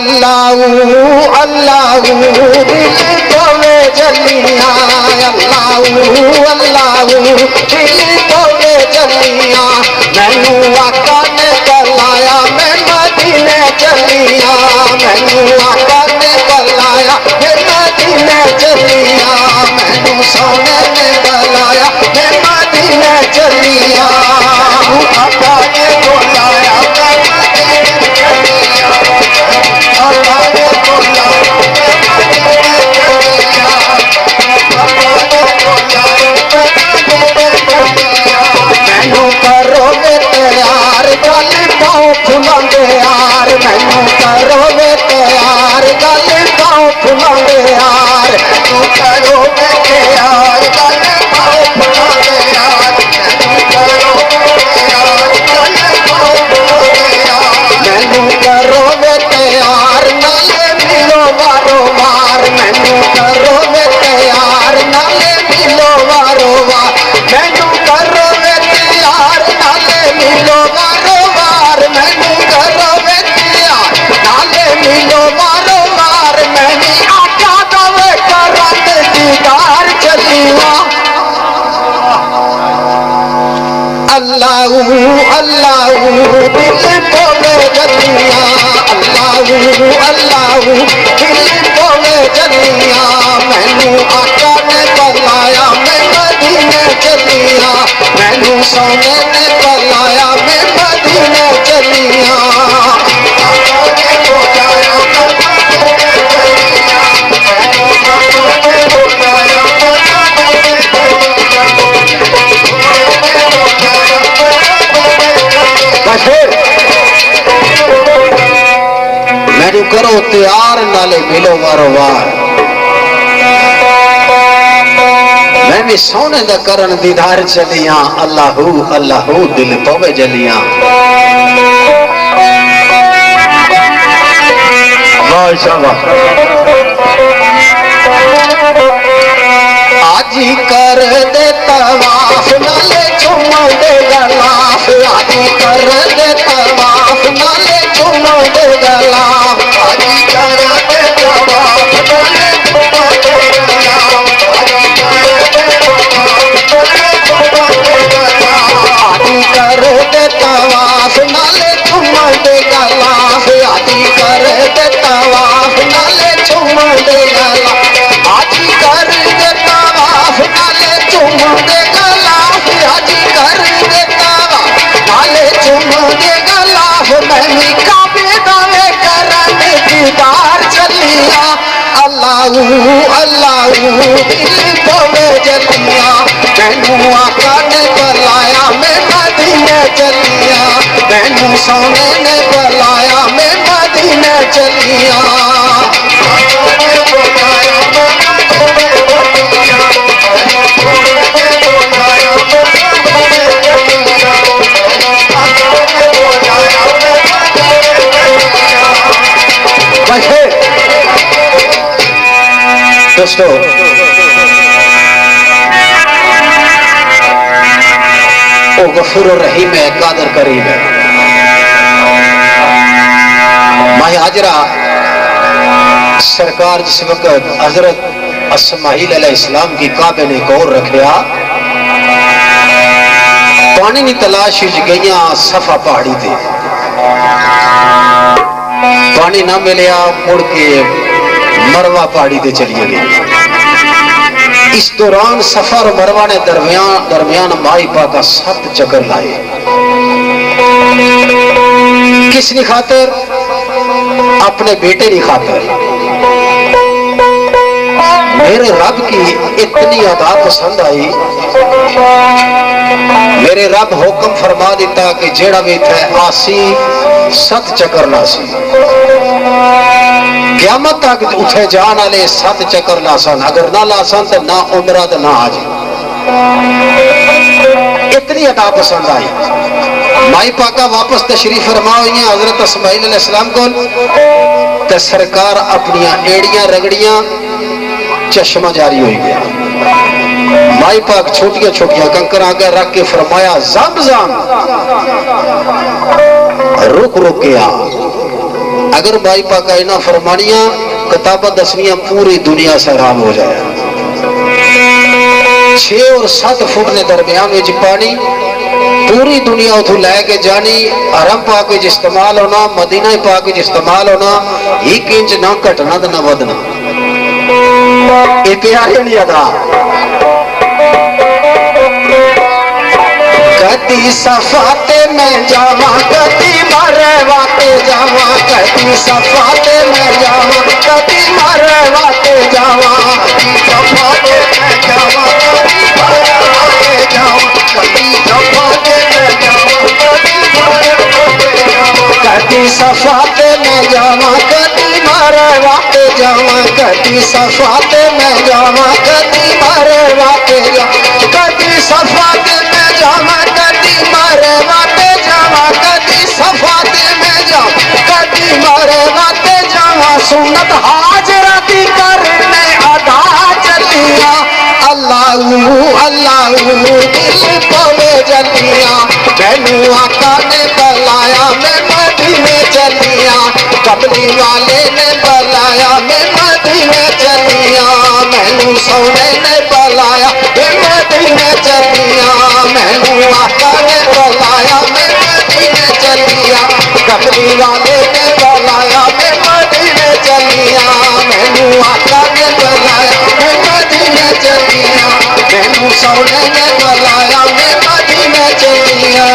अल्लाह अल्लाह दिल तो वे जलियां, अल्लाह अल्लाह दिल तो वे जलियां, मैनू आका ने कलाया मैं मदीने चलिया, मैनू आका ने कलाया मैं मदीने चलिया, मैनू सोने ने कलाया मैं मदीने चलिया, आका ने बुलाया मैं मदीने चलिया, आका ने बुलाया मैं मदीने चलिया, आका ने बुलाया मैं मदीने चलिया, मैनू करोगे तैयार गल पाओ फुलांदे यार, मैनू करोगे तैयार गल पाओ फुलांदे यार, मैनू करोगे तैयार गल पाओ फुलांदे यार, मैनू करोगे तैयार गल पाओ फुलांदे यार, मैनू करोगे तैयार नाले मिलो वारो वार, मैनू करोगे तैयार नाले मिलो वारो वार, मैनू करोगे तैयार नाले मिलो वारो वार, मैनू करोगे तैयार नाले मिलो वारो वार, मैंने आका दवे करन दीदार चलिया, अल्लाह अल्लाह दिल बोले जलिया, अल्लाह अल्लाह दिल बोले जलिया, मैनू आका ने बुलाया मैं मदीने चलिया, मैनू सोने ने बुलाया मैं मदीने चलिया, आका ने बुलाया मैं मदीने चलिया, मैनू सोने ने बुलाया मैं मदीने चलिया, मैनू करो तैयार नाले मिलो वारो वार, मैं भी सोने दा करन दीदार चलिया, अल्लाहू अल्लाहू दिल पवे जलिया, माशाअल्लाह आजी कर दे तवाफ नाले चुमा दे गलाफ, आजी कर दे तवाफ नाले चुमा दे गलाफ, आजी कर दे तवाफ नाले चुमा दे गलाफ, आजी कर दे तवाफ नाले चुमा दे गलाफ, आजी कर दे तवाफ नाले चुमा दे गलाफ, आजी कर दे तवाफ नाले चुमा दे गलाफ, आजी कर दे तवाफ नाले चुमा दे गलाफ, आजी कर दे तवाफ नाले चुमा दे गलाफ, मैं भी काबे दावे करन दीदार चलिया, अल्लाह अल्लाह दिल बोले जलिया, मैनू आका ने बुलाया मैं मदीने चलिया, मैनू सोने ने बुलाया मैं मदीने चलिया, आका ने बुलाया मैं मदीने चलिया, मैनू सोने ने बुलाया मैं मदीने चलिया, आका ने बुलाया मैं मदीने चलिया। दोस्तों ओ गफूर रहीम है, कादर करीम है, माह हाजरा सरकार जिस वक्त हजरत इस्माईल अलैहिस्सलाम की काबे ने गौर रखा, पानी की तलाश गई सफा पहाड़ी ते, पानी ना मिलया, मुड़ के मरवा पहाड़ी ते चली गई, इस दौरान सफा और मरवा ने दरमियान माई पाका 7 चक्कर लाए, किसनी खातर? अपने बेटे की खातर, मेरे रब की इतनी अदा पसंद आई, मेरे रब हुक्म फरमा दिता कि जेड़ा भी थे आसी 7 चक्कर लासी, क़यामत तक उठे जान वाले 7 चक्कर लासन, अगर ना लासन तो ना उमरा तो ना आज, इतनी अदा पसंद आई। माई पाका वापस तशरीफ फरमा हुई है हजरत इस्माईल अलैहिस्सलाम को, तो सरकार अपनी एड़ियां रगड़ियां, चश्मा जारी हो गया, माई पाक छोटिया छोटिया कंकर आगे रख के फरमाया ज़म ज़म रुक रुक के आ, अगर भाई पाका इना फरमानियां किताबा दसनिया पूरी दुनिया से हराम हो जाए। 6 और 7 फुट ने दरमियान में पानी पूरी दुनिया उथू लैके जानी। हरम पाक इस्तेमाल होना, मदीना पाक इस्तेमाल होना, 1 इंच ना घटना तो ना बदना। प्यारे नहीं अदा कदी सफाते में जावा, कदी मारे वाते जावा, कदी सफाते में जावा, कदी मारे वाते जावा, कदी सफाते में जावा, कदी मारे वाते जावा, कदी सफाते में जावा, कदी मारे वाते जावा, कदी सफाते में जावा, कदी मारे वाते जावा, कदी सफाते में जावा, कदी मारे वाते जावा, कदी सफाते में जावा, कदी मारे वाते जावा, कदी सफाते में जावा, कदी मारे वाते जावा। सुन्नत हाजरा दी करने अदा चलिया, अल्लाहू अल्लाहू दिल पवे जलिया, मैनू आका ने बुलाया मैं मदीने चलिया, कबली वाले ने बुलाया मैं मदीने चलिया, मैनू सोने ने बुलाया मैं मदीने चलिया, मैनू आका ने बुलाया मैं मदीने चलिया, कबली वाले ने बुलाया मैं मदीने चलिया, मैनू आका ने बुलाया मैं मदीने चलिया, मैनू सोने ने बुलाया मैं मदीने चलिया।